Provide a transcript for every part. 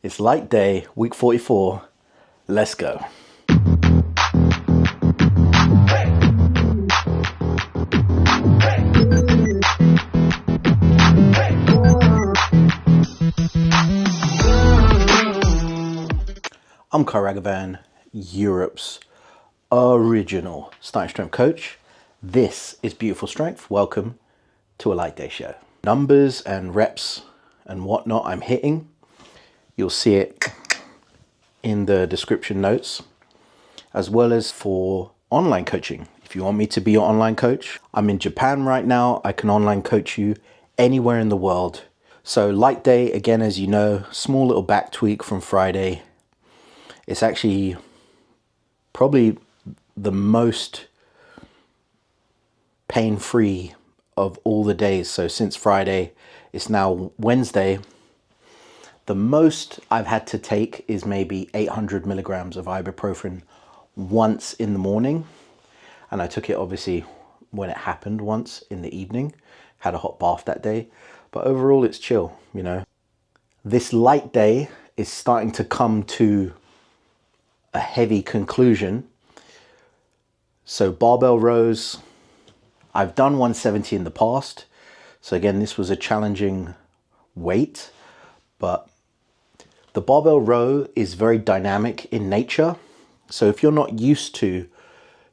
It's light day, week 44. Let's go. I'm Kyle Ragavan, Europe's original starting strength coach. This is Beautiful Strength. Welcome to a light day show. Numbers and reps and whatnot I'm hitting, you'll see it in the description notes, as well as for online coaching. If you want me to be your online coach, I'm in Japan right now. I can online coach you anywhere in the world. So light day, again, as you know, small little back tweak from Friday. It's actually probably the most pain-free of all the days. So since Friday, it's now Wednesday. The most I've had to take is maybe 800 milligrams of ibuprofen once in the morning. And I took it obviously when it happened once in the evening. Had a hot bath that day. But overall, it's chill, you know. This light day is starting to come to a heavy conclusion. So barbell rows, I've done 170 in the past. So again, this was a challenging weight, but the barbell row is very dynamic in nature. So if you're not used to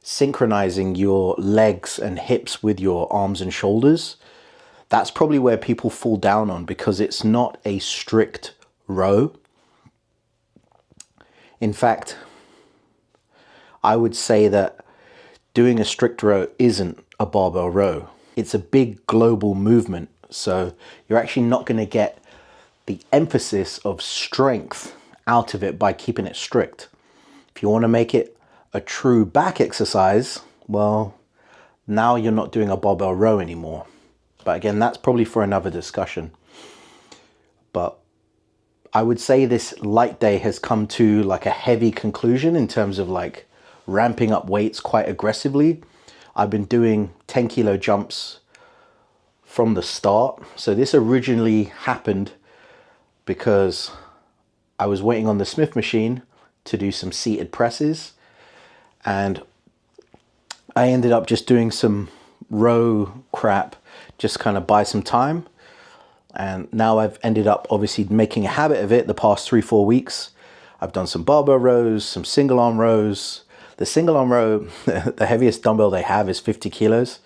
synchronizing your legs and hips with your arms and shoulders, that's probably where people fall down on, because it's not a strict row. In fact, I would say that doing a strict row isn't a barbell row. It's a big global movement. So you're actually not going to get the emphasis of strength out of it by keeping it strict. If you want to make it a true back exercise, well, now you're not doing a barbell row anymore. But again, that's probably for another discussion. But I would say this light day has come to like a heavy conclusion in terms of like ramping up weights quite aggressively. I've been doing 10 kilo jumps from the start. So this originally happened because I was waiting on the Smith machine to do some seated presses, and I ended up just doing some row crap, just kind of buy some time. And now I've ended up obviously making a habit of it the past 3-4 weeks. I've done some barbell rows, some single arm rows. The single arm row, the heaviest dumbbell they have is 50 kilos.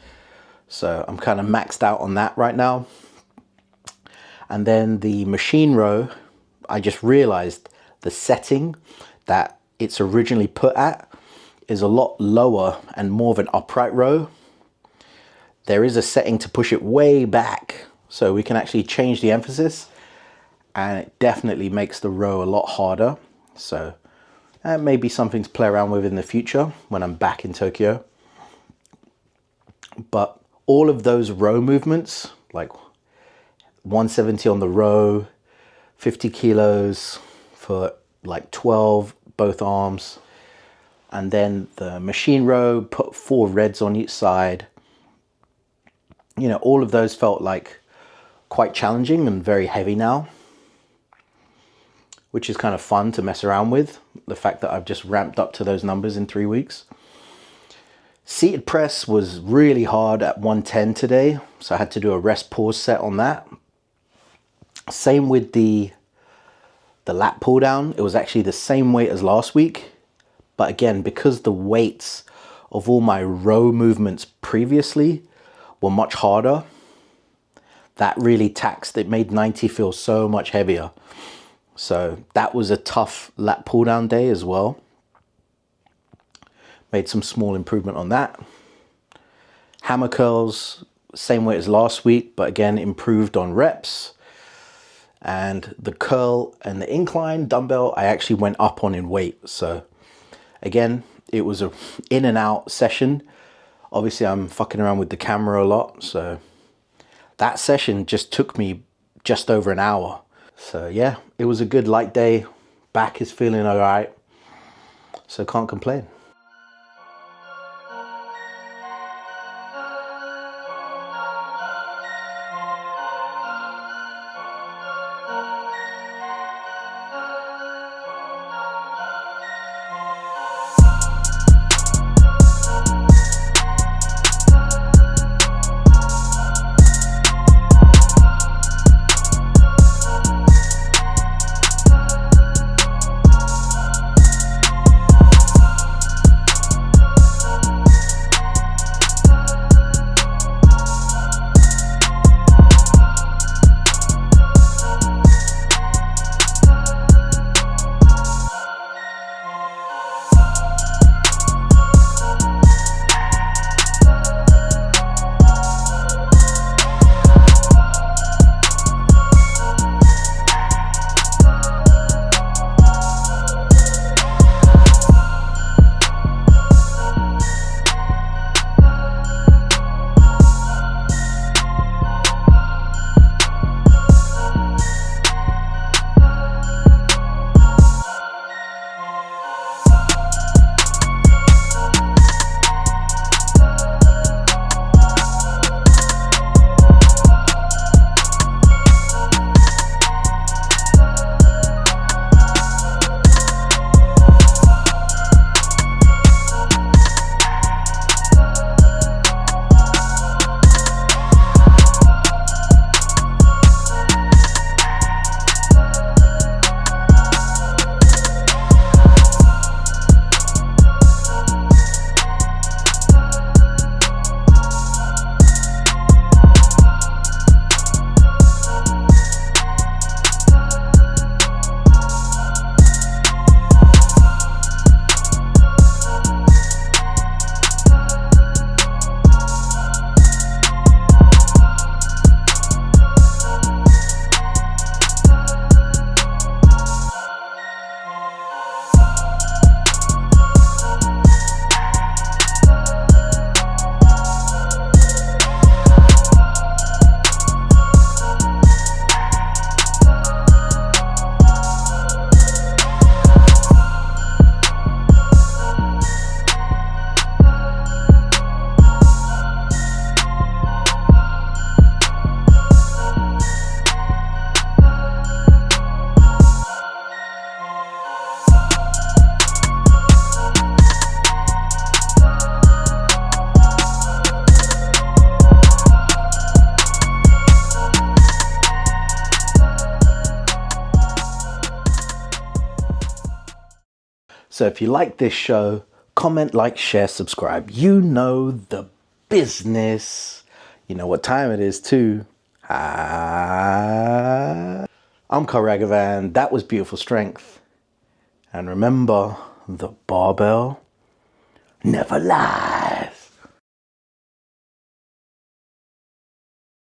So I'm kind of maxed out on that right now. And then the machine row, I just realized the setting that it's originally put at is a lot lower and more of an upright row. There is a setting to push it way back, so we can actually change the emphasis, and it definitely makes the row a lot harder. So that may be something to play around with in the future when I'm back in Tokyo. But all of those row movements, like 170 on the row, 50 kilos for like 12, both arms, and then the machine row, put 4 reds on each side. You know, all of those felt like quite challenging and very heavy now, which is kind of fun to mess around with, the fact that I've just ramped up to those numbers in 3 weeks. Seated press was really hard at 110 today, so I had to do a rest pause set on that. Same with the lat pull down. It was actually the same weight as last week, but again, because the weights of all my row movements previously were much harder, that really taxed. It made 90 feel so much heavier. So that was a tough lat pull down day as well. Made some small improvement on that. Hammer curls, same weight as last week, but again, improved on reps. And the curl and the incline dumbbell, I actually went up on in weight. So again, it was a in and out session. Obviously, I'm fucking around with the camera a lot, so that session just took me just over an hour. So yeah, it was a good light day. Back is feeling all right, so can't complain. So if you like this show, comment, like, share, subscribe. You know the business. You know what time it is too. I'm Carl Ragavan. That was Beautiful Strength. And remember, the barbell never lies.